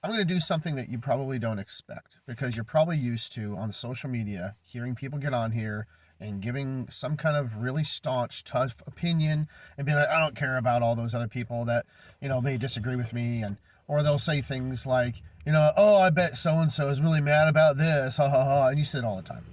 I'm going to do something that you probably don't expect because you're probably used to on social media hearing people get on here and giving some kind of really staunch, tough opinion and be like, I don't care about all those other people that, may disagree with me. And, or they'll say things like, oh, I bet so and so is really mad about this. Ha ha ha. And you say it all the time.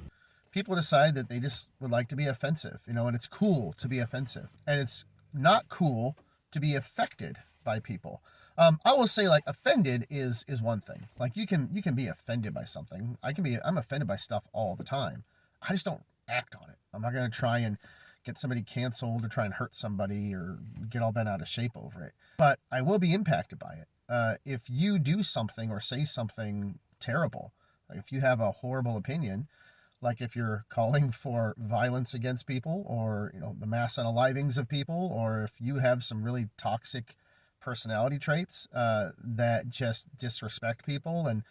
People decide that they just would like to be offensive, and it's cool to be offensive. And it's not cool to be affected by people. I will say, like, offended is one thing. Like, you can be offended by something. I'm offended by stuff all the time. I just don't act on it. I'm not gonna try and get somebody canceled or try and hurt somebody or get all bent out of shape over it. But I will be impacted by it. If you do something or say something terrible, like if you have a horrible opinion, like if you're calling for violence against people or the mass unalivings of people, or if you have some really toxic personality traits that just disrespect people, and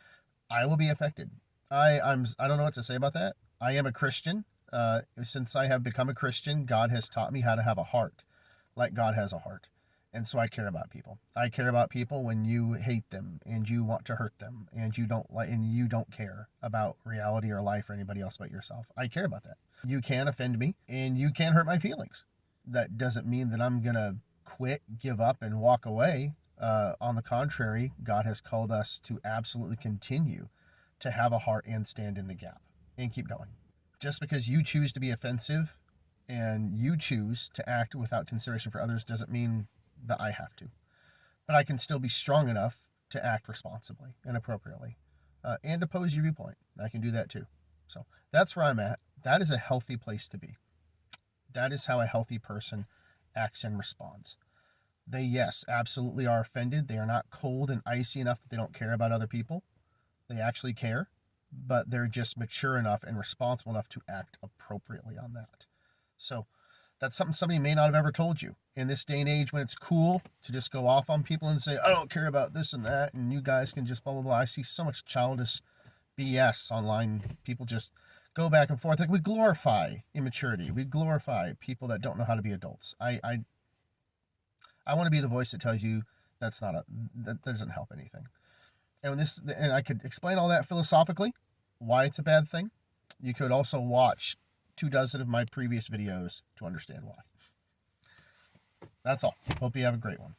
I will be affected. I don't know what to say about that. I am a Christian. Since I have become a Christian, God has taught me how to have a heart like God has a heart. And so I care about people. I care about people when you hate them and you want to hurt them and you don't care about reality or life or anybody else but yourself. I care about that. You can offend me and you can hurt my feelings. That doesn't mean that I'm going to quit, give up, and walk away. On the contrary, God has called us to absolutely continue to have a heart and stand in the gap and keep going. Just because you choose to be offensive and you choose to act without consideration for others doesn't mean that I have to. But I can still be strong enough to act responsibly and appropriately and oppose your viewpoint. I can do that too. So that's where I'm at. That is a healthy place to be. That is how a healthy person acts and responds. They, yes, absolutely are offended. They are not cold and icy enough that they don't care about other people. They actually care, but they're just mature enough and responsible enough to act appropriately on that. So that's something somebody may not have ever told you. In this day and age when it's cool to just go off on people and say, I don't care about this and that, and you guys can just blah, blah, blah. I see so much childish BS online. People just go back and forth. Like, we glorify immaturity. We glorify people that don't know how to be adults. I want to be the voice that tells you that doesn't help anything. And I could explain all that philosophically, why it's a bad thing. You could also watch 24 of my previous videos to understand why. That's all. Hope you have a great one.